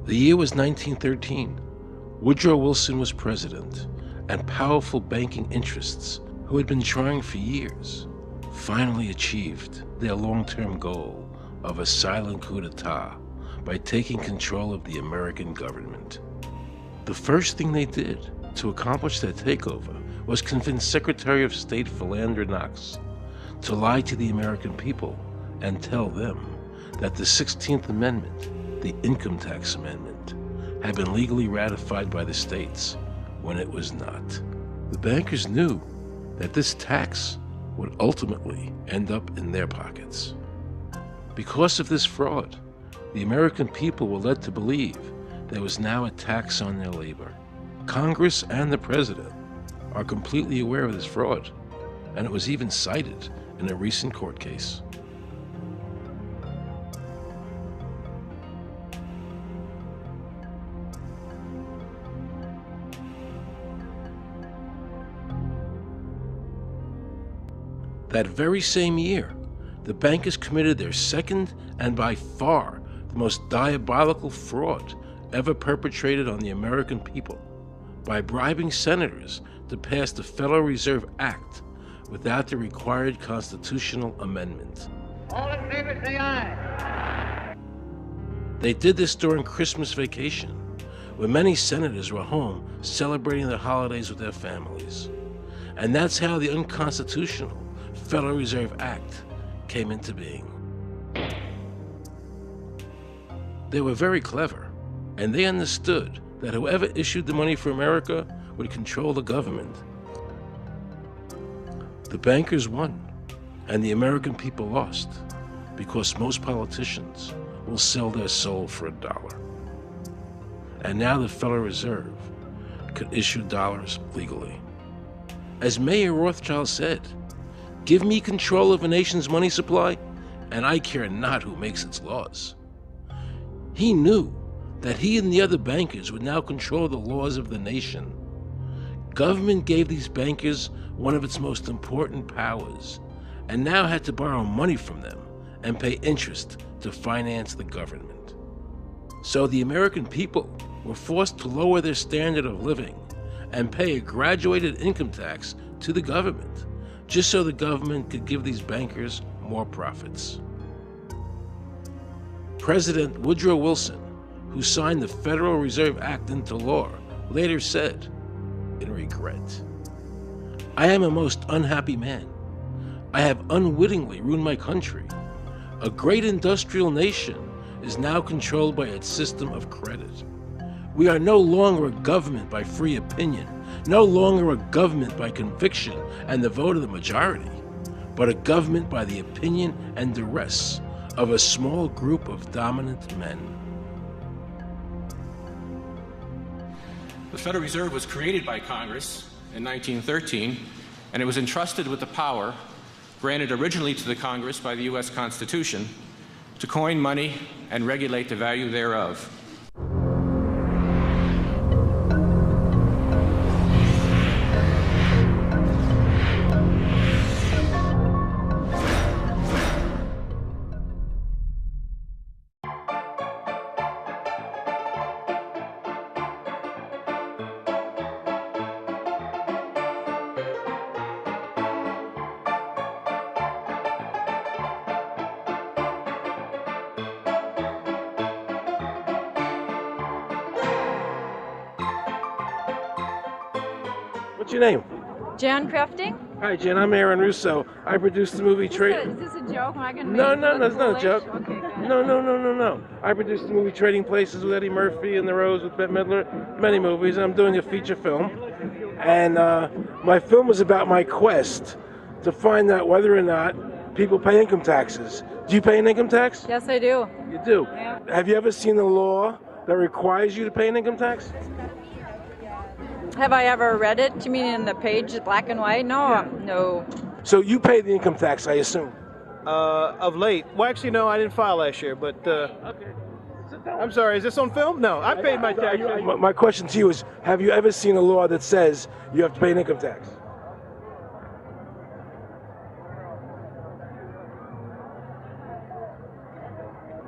The year was 1913. Woodrow Wilson was president, and powerful banking interests, who had been trying for years, finally achieved their long-term goal of a silent coup d'etat by taking control of the American government. The first thing they did to accomplish their takeover was convince Secretary of State Philander Knox to lie to the American people and tell them that the 16th Amendment, the Income Tax Amendment, had been legally ratified by the states when it was not. The bankers knew that this tax would ultimately end up in their pockets. Because of this fraud, the American people were led to believe there was now a tax on their labor. Congress and the President are completely aware of this fraud, and it was even cited in a recent court case. That very same year, the bankers committed their second and by far the most diabolical fraud ever perpetrated on the American people by bribing senators to pass the Federal Reserve Act without the required constitutional amendment. All in favor, say aye. They did this during Christmas vacation, when many senators were home celebrating the holidays with their families. And that's how the unconstitutional Federal Reserve Act came into being. They were very clever, and they understood that whoever issued the money for America would control the government. The bankers won, and the American people lost, because most politicians will sell their soul for $1. And now the Federal Reserve could issue dollars legally. As Mayor Rothschild said, "Give me control of a nation's money supply, and I care not who makes its laws." He knew that he and the other bankers would now control the laws of the nation. Government gave these bankers one of its most important powers, and now had to borrow money from them and pay interest to finance the government. So the American people were forced to lower their standard of living and pay a graduated income tax to the government, just so the government could give these bankers more profits. President Woodrow Wilson, who signed the Federal Reserve Act into law, later said, in regret, "I am a most unhappy man. I have unwittingly ruined my country. A great industrial nation is now controlled by its system of credit. We are no longer a government by free opinion, no longer a government by conviction and the vote of the majority, but a government by the opinion and duress of a small group of dominant men." The Federal Reserve was created by Congress in 1913, and it was entrusted with the power granted originally to the Congress by the U.S. Constitution to coin money and regulate the value thereof. What's your name? Jan Crafting? Hi, Jen. I'm Aaron Russo. I produced the movie Is this a joke? Am I gonna No, make no, it no, it's look not a joke. foolish? Okay, good. No. I produced the movie Trading Places with Eddie Murphy and The Rose with Bette Midler, many movies, and I'm doing a feature film. And my film was about my quest to find out whether or not people pay income taxes. Do you pay an income tax? Yes, I do. You do? Yeah. Have you ever seen a law that requires you to pay an income tax? Have I ever read it? You mean in the page, black and white? No, no. So you pay the income tax, I assume? Of late. Well, actually, no, I didn't file last year, but Okay. I'm sorry, is this on film? No, I paid my taxes. My question to you is, have you ever seen a law that says you have to pay an income tax?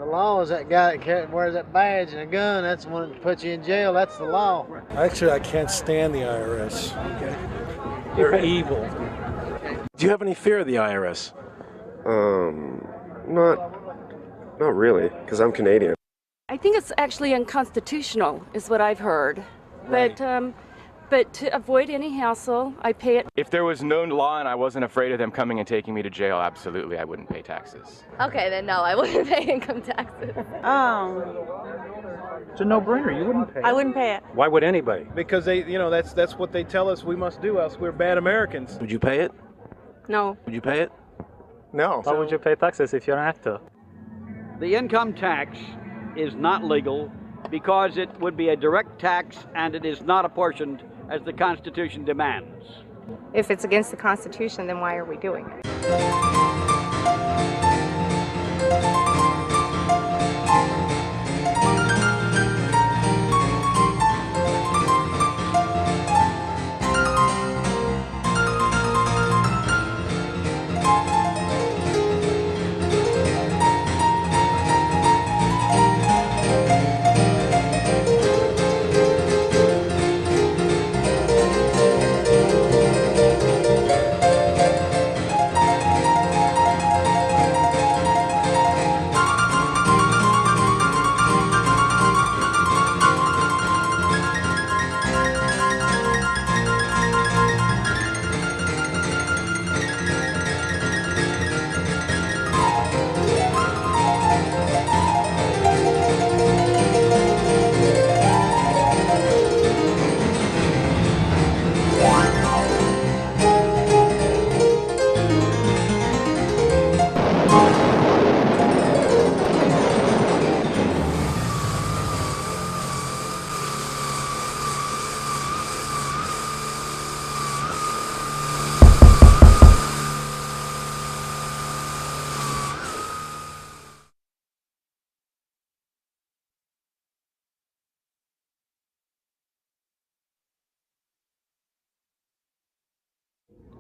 The law is that guy that wears that badge and a gun. That's the one that puts you in jail. That's the law. Actually, I can't stand the IRS. They're evil. Do you have any fear of the IRS? Not really, because I'm Canadian. I think it's actually unconstitutional, is what I've heard. Right. But to avoid any hassle, I pay it. If there was no law and I wasn't afraid of them coming and taking me to jail, absolutely, I wouldn't pay taxes. Okay, then no, I wouldn't pay income taxes. It's a no-brainer. You wouldn't pay it. I wouldn't pay it. Why would anybody? Because that's what they tell us we must do, else we're bad Americans. Would you pay it? No. Would you pay it? No. Why would you pay taxes if you're an actor? The income tax is not legal because it would be a direct tax and it is not apportioned as the Constitution demands. If it's against the Constitution, then why are we doing it?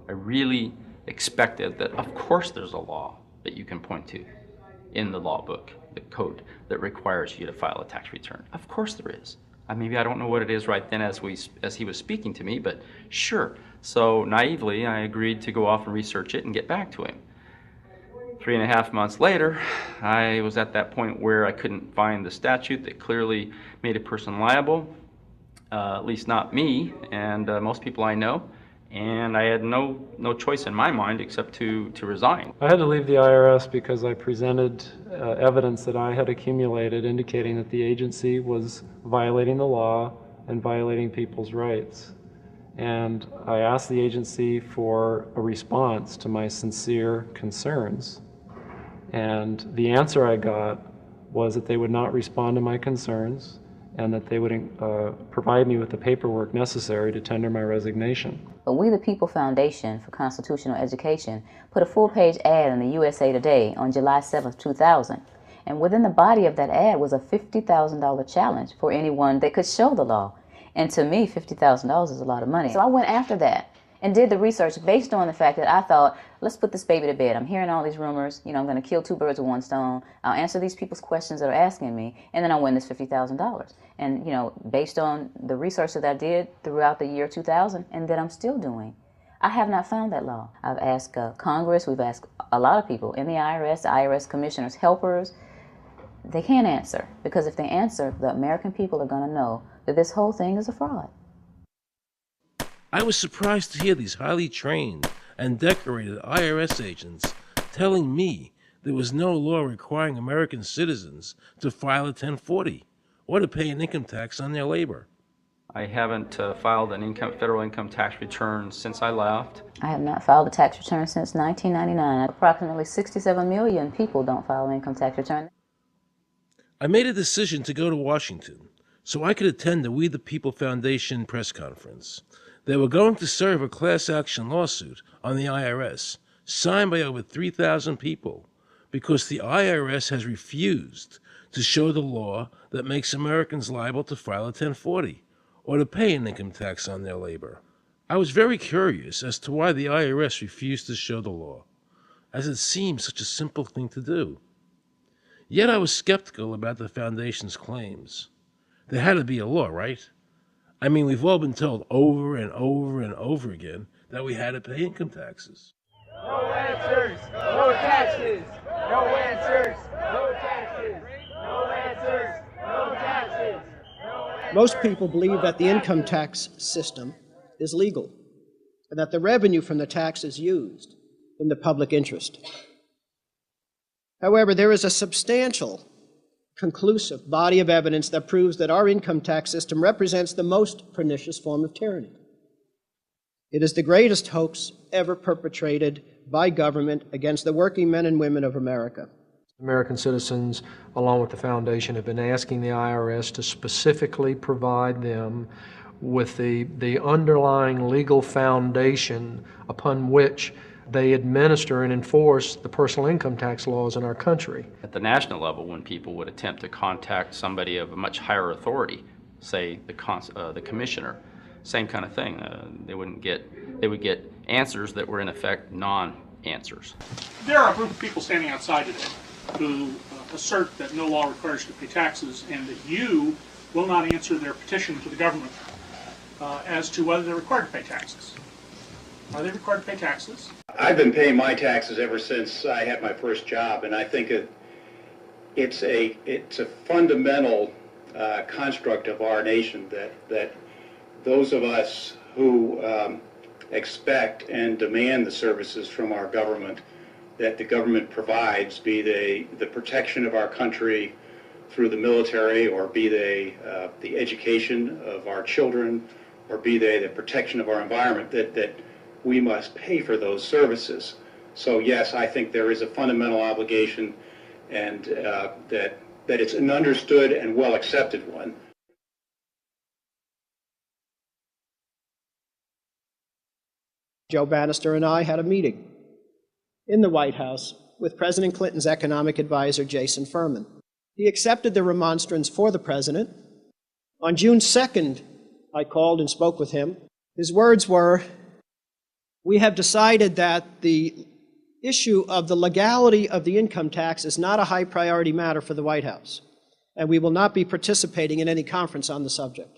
I really expected that, of course, there's a law that you can point to in the law book, the code that requires you to file a tax return. Of course there is. Maybe I don't know what it is right then as he was speaking to me, but sure. So naively, I agreed to go off and research it and get back to him. 3.5 months later, I was at that point where I couldn't find the statute that clearly made a person liable, at least not me and most people I know. And I had no choice in my mind except to resign. I had to leave the IRS because I presented evidence that I had accumulated indicating that the agency was violating the law and violating people's rights. And I asked the agency for a response to my sincere concerns. And the answer I got was that they would not respond to my concerns and that they would provide me with the paperwork necessary to tender my resignation. But We the People Foundation for Constitutional Education put a full-page ad in the USA Today on July 7th, 2000. And within the body of that ad was a $50,000 challenge for anyone that could show the law. And to me, $50,000 is a lot of money. So I went after that and did the research based on the fact that I thought, let's put this baby to bed. I'm hearing all these rumors. I'm going to kill 2 birds with 1 stone. I'll answer these people's questions that are asking me, and then I'll win this $50,000. And, based on the research that I did throughout the year 2000 and that I'm still doing, I have not found that law. I've asked Congress, we've asked a lot of people in the IRS commissioners, helpers. They can't answer, because if they answer, the American people are going to know that this whole thing is a fraud. I was surprised to hear these highly trained and decorated IRS agents telling me there was no law requiring American citizens to file a 1040 or to pay an income tax on their labor. I haven't filed an federal income tax return since I left. I have not filed a tax return since 1999. Approximately 67 million people don't file an income tax return. I made a decision to go to Washington so I could attend the We the People Foundation press conference. They were going to serve a class action lawsuit on the IRS, signed by over 3,000 people, because the IRS has refused to show the law that makes Americans liable to file a 1040 or to pay an income tax on their labor. I was very curious as to why the IRS refused to show the law, as it seems such a simple thing to do. Yet I was skeptical about the Foundation's claims. There had to be a law, right? I mean, we've all been told over and over and over again that we had to pay income taxes. No answers, no taxes. No answers, no taxes. No answers, no taxes. Most people believe that the income tax system is legal and that the revenue from the tax is used in the public interest. However, there is a substantial, conclusive body of evidence that proves that our income tax system represents the most pernicious form of tyranny. It is the greatest hoax ever perpetrated by government against the working men and women of America. American citizens, along with the Foundation, have been asking the IRS to specifically provide them with the underlying legal foundation upon which they administer and enforce the personal income tax laws in our country. At the national level, when people would attempt to contact somebody of a much higher authority, say the commissioner, same kind of thing. They would get answers that were in effect non-answers. There are a group of people standing outside today who assert that no law requires you to pay taxes and that you will not answer their petition to the government as to whether they're required to pay taxes. Are they required to pay taxes? I've been paying my taxes ever since I had my first job, and I think it's a fundamental construct of our nation that those of us who expect and demand the services from our government that the government provides, be they the protection of our country through the military, or be they the education of our children, or be they the protection of our environment, that we must pay for those services. So yes, I think there is a fundamental obligation, and that it's an understood and well accepted one. Joe Bannister and I had a meeting in the White House with President Clinton's economic advisor, Jason Furman. He accepted the remonstrance for the president. On June 2nd, I called and spoke with him. His words were, "We have decided that the issue of the legality of the income tax is not a high priority matter for the White House, and we will not be participating in any conference on the subject."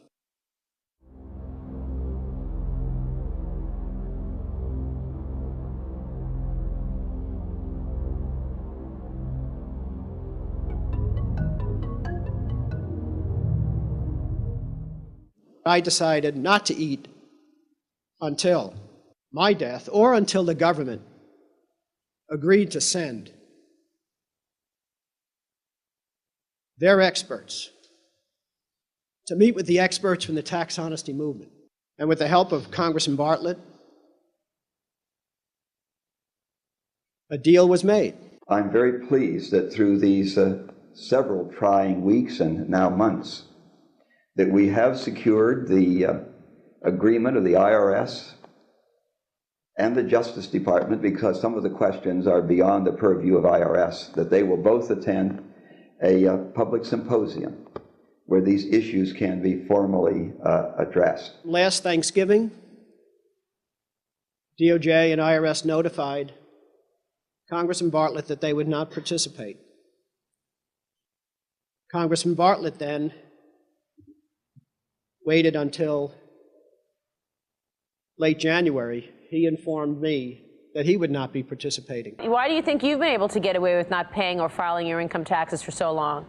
I decided not to eat until my death or until the government agreed to send their experts to meet with the experts from the tax honesty movement. And with the help of Congressman Bartlett, a deal was made. I'm very pleased that through these several trying weeks and now months, that we have secured the agreement of the IRS and the Justice Department, because some of the questions are beyond the purview of IRS, that they will both attend a public symposium where these issues can be formally addressed. Last Thanksgiving, DOJ and IRS notified Congressman Bartlett that they would not participate. Congressman Bartlett then waited until late January. He informed me that he would not be participating. Why do you think you've been able to get away with not paying or filing your income taxes for so long?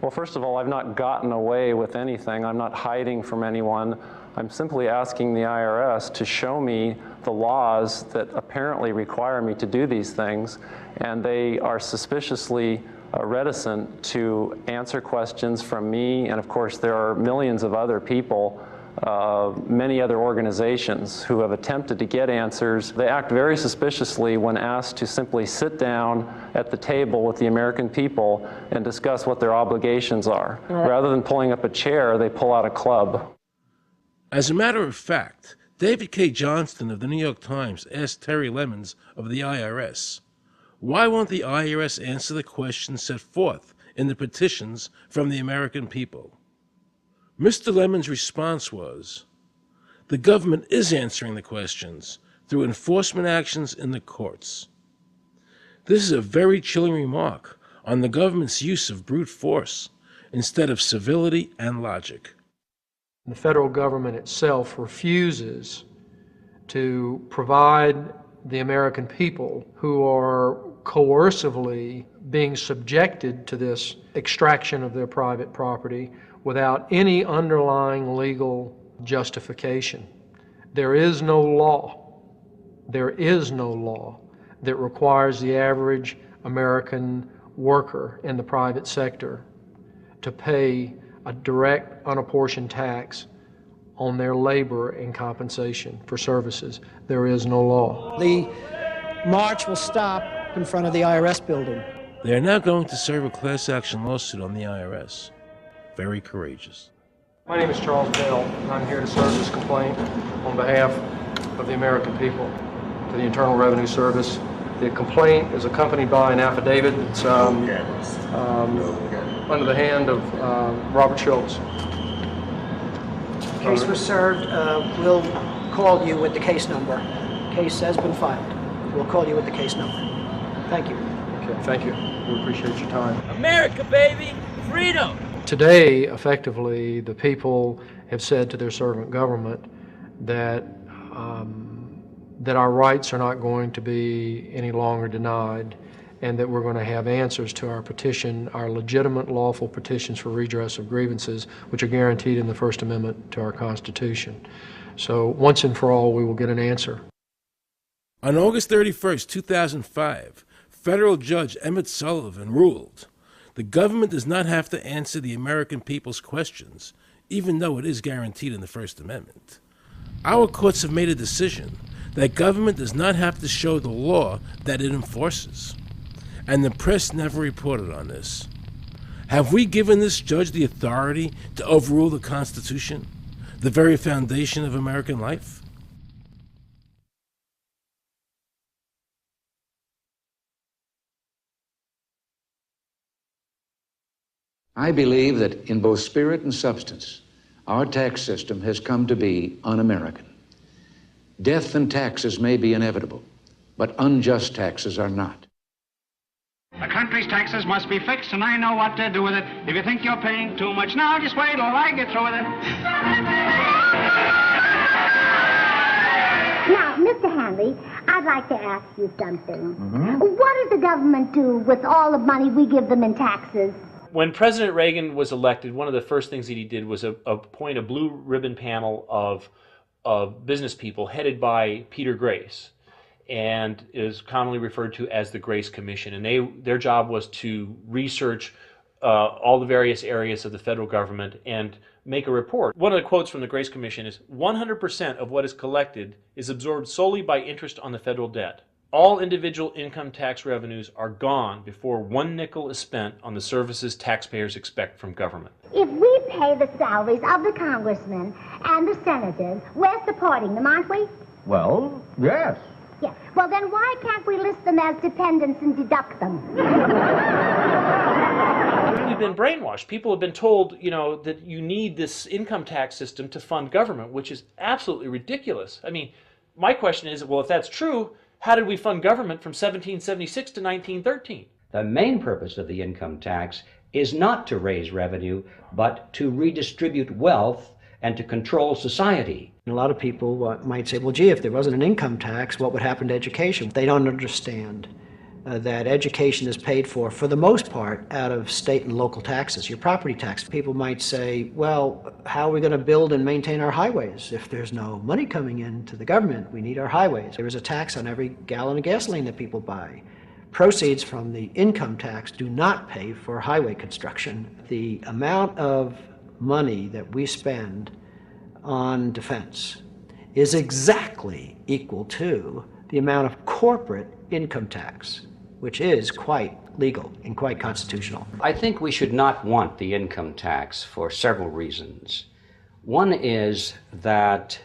Well, first of all, I've not gotten away with anything. I'm not hiding from anyone. I'm simply asking the IRS to show me the laws that apparently require me to do these things, and they are suspiciously reticent to answer questions from me, and of course there are millions of other people, many other organizations who have attempted to get answers. They act very suspiciously when asked to simply sit down at the table with the American people and discuss what their obligations are. Rather than pulling up a chair, they pull out a club. As a matter of fact, David K. Johnston of the New York Times asked Terry Lemons of the IRS, "Why won't the IRS answer the questions set forth in the petitions from the American people?" Mr. Lemons' response was, "The government is answering the questions through enforcement actions in the courts." This is a very chilling remark on the government's use of brute force instead of civility and logic. The federal government itself refuses to provide the American people who are coercively being subjected to this extraction of their private property without any underlying legal justification. There is no law that requires the average American worker in the private sector to pay a direct, unapportioned tax on their labor and compensation for services. There is no law. The march will stop in front of the IRS building. They are now going to serve a class action lawsuit on the IRS. Very courageous. My name is Charles Bell, and I'm here to serve this complaint on behalf of the American people to the Internal Revenue Service. The complaint is accompanied by an affidavit that's under the hand of Robert Schultz. Case was served. We'll call you with the case number. Case has been filed. We'll call you with the case number. Thank you. Okay, thank you. We appreciate your time. America, baby! Freedom! Today, effectively, the people have said to their servant government that that our rights are not going to be any longer denied, and that we're going to have answers to our petition, our legitimate, lawful petitions for redress of grievances, which are guaranteed in the First Amendment to our Constitution. So once and for all, we will get an answer. On August 31st, 2005, federal judge Emmett Sullivan ruled, the government does not have to answer the American people's questions, even though it is guaranteed in the First Amendment. Our courts have made a decision that government does not have to show the law that it enforces. And the press never reported on this. Have we given this judge the authority to overrule the Constitution, the very foundation of American life? I believe that in both spirit and substance, our tax system has come to be un-American. Death and taxes may be inevitable, but unjust taxes are not. The country's taxes must be fixed, and I know what to do with it. If you think you're paying too much now, just wait till I get through with it. Now, Mr. Hanley, I'd like to ask you something. What does the government do with all the money we give them in taxes? When President Reagan was elected, one of the first things that he did was appoint a blue ribbon panel of business people headed by Peter Grace, and is commonly referred to as the Grace Commission. And their job was to research all the various areas of the federal government and make a report. One of the quotes from the Grace Commission is, 100% of what is collected is absorbed solely by interest on the federal debt. All individual income tax revenues are gone before 1 nickel is spent on the services taxpayers expect from government. If we pay the salaries of the congressmen and the senators, we're supporting them, aren't we? Well, yes. Yeah. Well, then why can't we list them as dependents and deduct them? We've been brainwashed. People have been told, that you need this income tax system to fund government, which is absolutely ridiculous. I mean, my question is, well, if that's true, how did we fund government from 1776 to 1913? The main purpose of the income tax is not to raise revenue, but to redistribute wealth and to control society. A lot of people might say, well, gee, if there wasn't an income tax, what would happen to education? They don't understand that education is paid for the most part, out of state and local taxes, your property tax. People might say, well, how are we going to build and maintain our highways? If there's no money coming into the government, we need our highways. There is a tax on every gallon of gasoline that people buy. Proceeds from the income tax do not pay for highway construction. The amount of money that we spend on defense is exactly equal to the amount of corporate income tax, which is quite legal and quite constitutional. I think we should not want the income tax for several reasons. One is that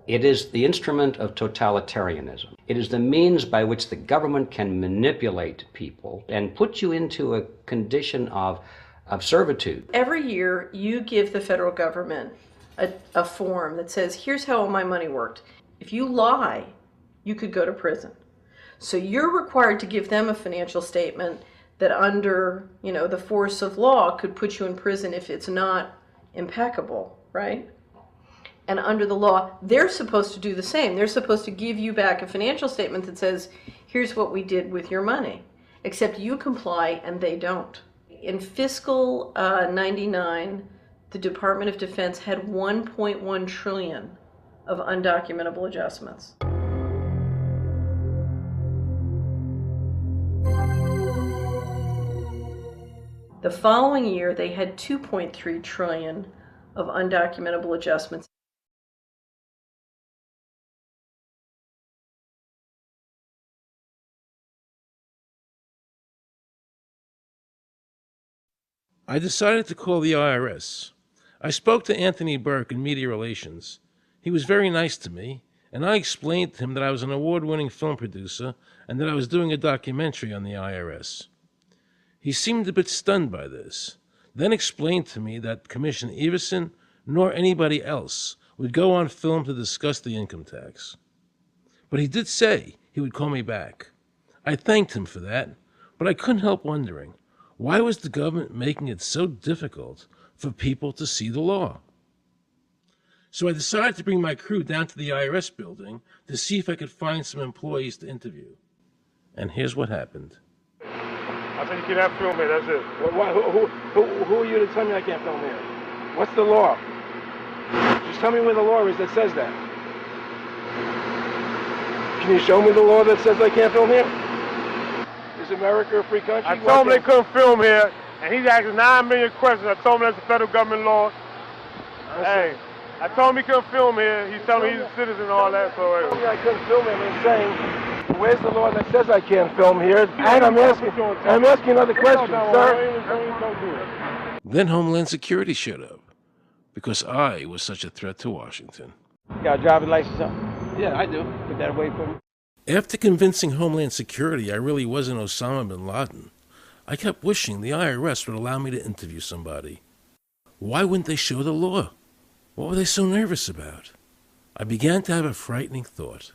it is the instrument of totalitarianism. It is the means by which the government can manipulate people and put you into a condition of servitude. Every year you give the federal government a form that says, here's how all my money worked. If you lie, you could go to prison. So you're required to give them a financial statement that under, the force of law could put you in prison if it's not impeccable, right? And under the law, they're supposed to do the same. They're supposed to give you back a financial statement that says, here's what we did with your money, except you comply and they don't. In fiscal 99, the Department of Defense had 1.1 trillion of undocumentable adjustments. The following year, they had 2.3 trillion of undocumentable adjustments. I decided to call the IRS. I spoke to Anthony Burke in Media Relations. He was very nice to me, and I explained to him that I was an award-winning film producer and that I was doing a documentary on the IRS. He seemed a bit stunned by this, then explained to me that Commissioner Everson nor anybody else would go on film to discuss the income tax. But he did say he would call me back. I thanked him for that, but I couldn't help wondering, why was the government making it so difficult for people to see the law? So I decided to bring my crew down to the IRS building to see if I could find some employees to interview. And here's what happened. I said you cannot film here, that's it. Who are you to tell me I can't film here? What's the law? Just tell me where the law is that says that. Can you show me the law that says I can't film here? Is America a free country? I told him they couldn't film here, and he's asking 9 million questions. I told him that's a federal government law. Hey, I told him he couldn't film here. He's telling me he's a citizen and all that. So I couldn't film him and saying, where's the law that says I can't film here? And I'm asking another question, sir. Then Homeland Security showed up, because I was such a threat to Washington. You got a driver's license, huh? Yeah, I do. Put that away for me. After convincing Homeland Security I really wasn't Osama bin Laden, I kept wishing the IRS would allow me to interview somebody. Why wouldn't they show the law? What were they so nervous about? I began to have a frightening thought.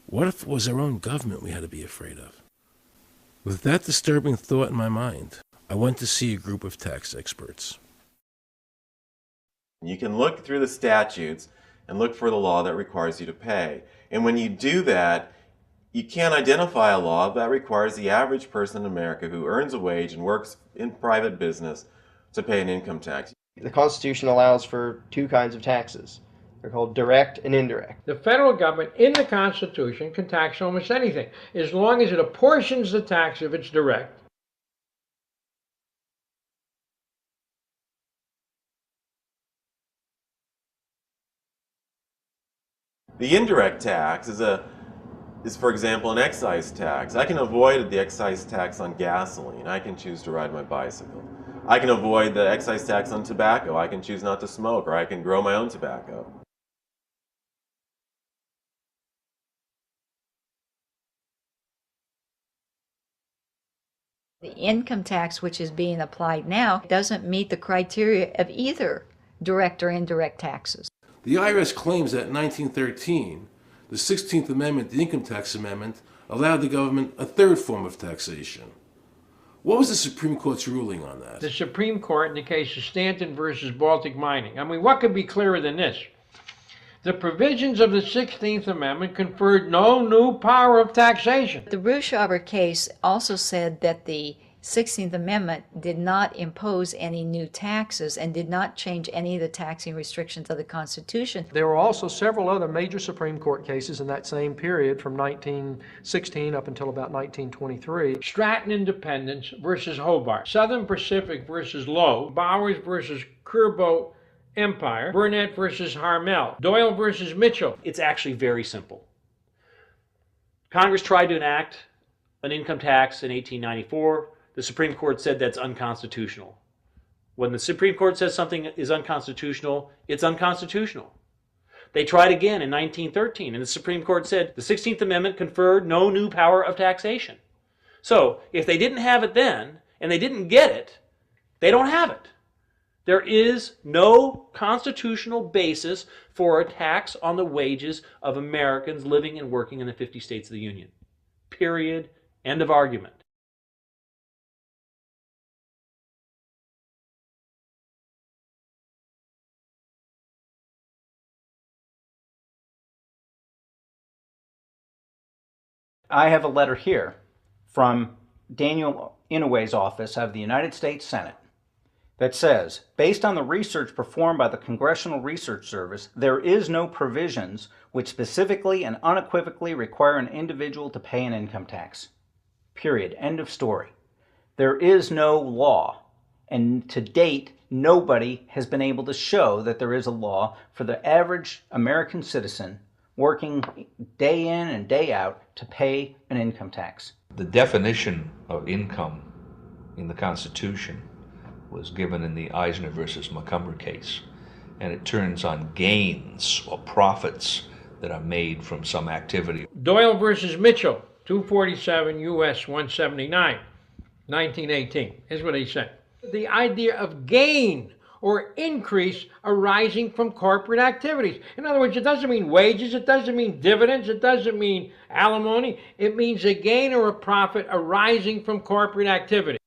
What if it was our own government we had to be afraid of? With that disturbing thought in my mind, I went to see a group of tax experts. You can look through the statutes and look for the law that requires you to pay. And when you do that, you can't identify a law that requires the average person in America who earns a wage and works in private business to pay an income tax. The Constitution allows for two kinds of taxes. They're called direct and indirect. The federal government in the Constitution can tax almost anything, as long as it apportions the tax if it's direct. The indirect tax is, for example, an excise tax. I can avoid the excise tax on gasoline. I can choose to ride my bicycle. I can avoid the excise tax on tobacco. I can choose not to smoke, or I can grow my own tobacco. The income tax which is being applied now doesn't meet the criteria of either direct or indirect taxes. The IRS claims that in 1913, the 16th Amendment, the Income Tax Amendment, allowed the government a third form of taxation. What was the Supreme Court's ruling on that? The Supreme Court in the case of Stanton versus Baltic Mining. I mean, what could be clearer than this? The provisions of the 16th Amendment conferred no new power of taxation. The Russo case also said that the 16th Amendment did not impose any new taxes and did not change any of the taxing restrictions of the Constitution. There were also several other major Supreme Court cases in that same period from 1916 up until about 1923. Stratton Independence versus Hobart, Southern Pacific versus Lowe, Bowers versus Curbo Empire, Burnett versus Harmel, Doyle versus Mitchell. It's actually very simple. Congress tried to enact an income tax in 1894. The Supreme Court said that's unconstitutional. When the Supreme Court says something is unconstitutional, it's unconstitutional. They tried again in 1913, and the Supreme Court said the 16th Amendment conferred no new power of taxation. So, if they didn't have it then, and they didn't get it, they don't have it. There is no constitutional basis for a tax on the wages of Americans living and working in the 50 states of the Union. Period. End of argument. I have a letter here from Daniel Inouye's office of the United States Senate that says, based on the research performed by the Congressional Research Service, there is no provisions which specifically and unequivocally require an individual to pay an income tax. Period. End of story. There is no law, and to date, nobody has been able to show that there is a law for the average American citizen working day in and day out to pay an income tax. The definition of income in the Constitution was given in the Eisner versus Macomber case, and it turns on gains or profits that are made from some activity. Doyle versus Mitchell, 247 U.S. 179, 1918. Here's what he said. The idea of gain or increase arising from corporate activities. In other words, it doesn't mean wages, it doesn't mean dividends, it doesn't mean alimony. It means a gain or a profit arising from corporate activity.